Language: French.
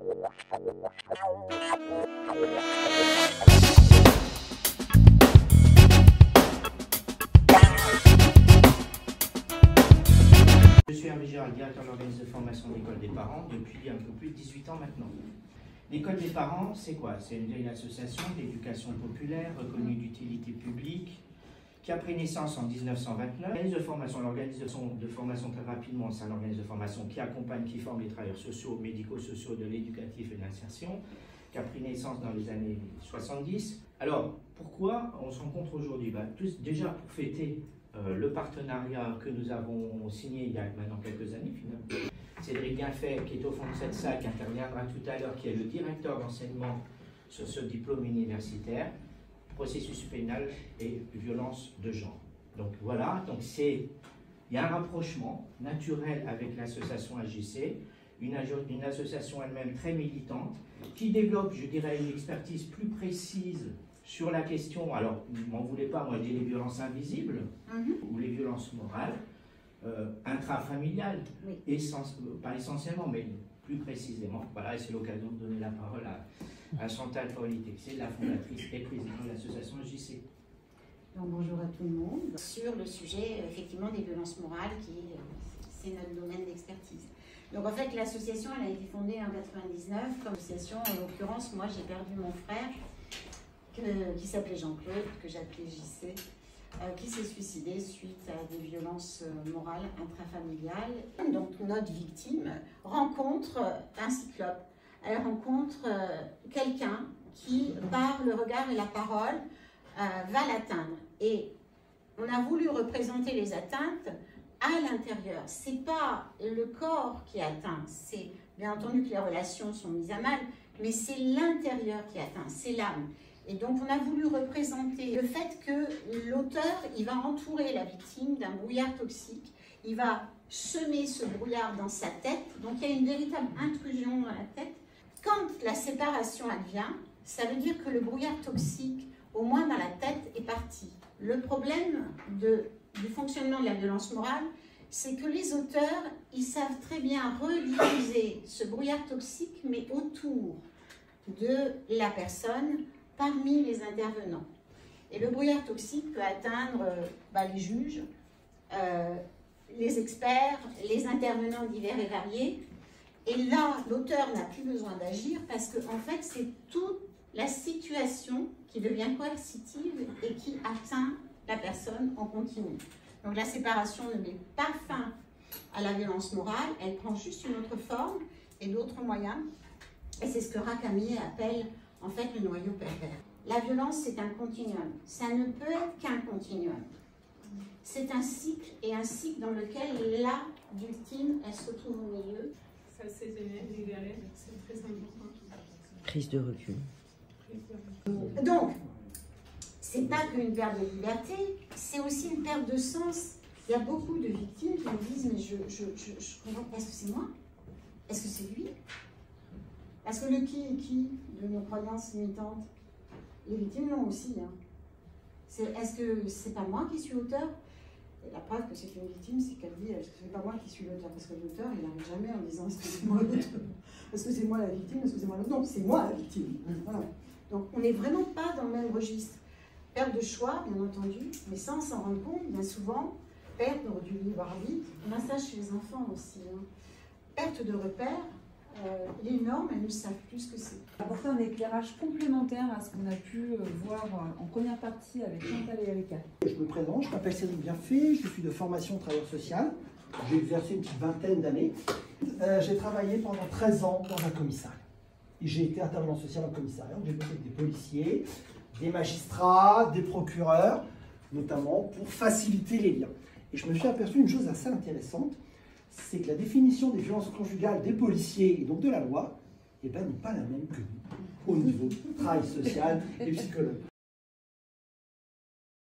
Je suis Hervé Girard, directeur de l'organisme de formation de l'école des parents depuis un peu plus de 18 ans maintenant. L'école des parents, c'est quoi? C'est une vieille association d'éducation populaire reconnue d'utilité publique qui a pris naissance en 1929. L'organisme de formation, très rapidement, c'est un organisme de formation qui accompagne, qui forme les travailleurs sociaux, médico-sociaux, de l'éducatif et de l'insertion, qui a pris naissance dans les années 70. Alors, pourquoi on se rencontre aujourd'hui? Déjà pour fêter le partenariat que nous avons signé il y a maintenant quelques années, finalement. Cédric Guinfet, qui est au fond de cette salle, qui interviendra tout à l'heure, qui est le directeur d'enseignement sur ce diplôme universitaire, processus pénal et violence de genre. Donc voilà, il y a un rapprochement naturel avec l'association AJC, une association elle-même très militante, qui développe, je dirais, une expertise plus précise sur la question, alors ne m'en voulez pas, moi je dis les violences invisibles, ou les violences morales, intrafamiliales, oui. Pas essentiellement, mais plus précisément. Voilà, et c'est l'occasion de donner la parole à Chantal Forlité, c'est la fondatrice et présidente de l'association JC. Donc bonjour à tout le monde. Sur le sujet, effectivement, des violences morales, c'est notre domaine d'expertise. Donc en fait, l'association, elle a été fondée en 1999 comme association. En l'occurrence, moi, j'ai perdu mon frère, qui s'appelait Jean-Claude, que j'appelais JC, qui s'est suicidé suite à des violences morales intrafamiliales. Donc notre victime rencontre un cyclope. Elle rencontre quelqu'un qui, par le regard et la parole, va l'atteindre. Et on a voulu représenter les atteintes à l'intérieur. C'est pas le corps qui est atteint, c'est bien entendu que les relations sont mises à mal, mais c'est l'intérieur qui est atteint, c'est l'âme. Et donc, on a voulu représenter le fait que l'auteur, il va entourer la victime d'un brouillard toxique, il va semer ce brouillard dans sa tête, donc il y a une véritable intrusion dans la tête. Quand la séparation advient, ça veut dire que le brouillard toxique, au moins dans la tête, est parti. Le problème du fonctionnement de la violence morale, c'est que les auteurs, ils savent très bien rediffuser ce brouillard toxique, mais autour de la personne, parmi les intervenants. Et le brouillard toxique peut atteindre les juges, les experts, les intervenants divers et variés. Et là, l'auteur n'a plus besoin d'agir parce que, en fait, c'est toute la situation qui devient coercitive et qui atteint la personne en continu. Donc la séparation ne met pas fin à la violence morale, elle prend juste une autre forme et d'autres moyens. Et c'est ce que Rakami appelle en fait le noyau pervers. La violence, c'est un continuum. Ça ne peut être qu'un continuum. C'est un cycle, et un cycle dans lequel la victime, elle se retrouve au milieu. Ça s'est généré, c'est très important. Prise de recul. Donc, c'est pas qu'une perte de liberté, c'est aussi une perte de sens. Il y a beaucoup de victimes qui me disent, mais je comprends, est-ce que c'est moi? Est-ce que c'est lui? Parce que le qui est qui de nos croyances limitantes, les victimes l'ont aussi. Hein. Est-ce que c'est pas moi qui suis l'auteur? Et la preuve que c'est une victime, c'est qu'elle dit, est-ce que c'est pas moi qui suis l'auteur? Parce que l'auteur, il n'arrive jamais en disant, est-ce que c'est moi l'auteur? Est-ce que c'est moi la victime? Est-ce que c'est moi l'auteur? Non, c'est moi la victime. Voilà. Donc on n'est vraiment pas dans le même registre. Perte de choix, bien entendu, mais sans s'en rendre compte, bien souvent, perte du libre arbitre. On a ça chez les enfants aussi. Hein. Perte de repères. Les normes, elles ne savent plus ce que c'est. Apporter un éclairage complémentaire à ce qu'on a pu voir en première partie avec Chantal et Erika. Je me présente, je m'appelle Cédric Guinfet, je suis de formation travailleur social. J'ai exercé une petite vingtaine d'années. J'ai travaillé pendant 13 ans dans un commissariat. J'ai été intervenant social en commissariat, j'ai bossé avec des policiers, des magistrats, des procureurs, notamment pour faciliter les liens. Et je me suis aperçu une chose assez intéressante, c'est que la définition des violences conjugales des policiers et donc de la loi n'est pas la même que nous, au niveau travail social et psychologue.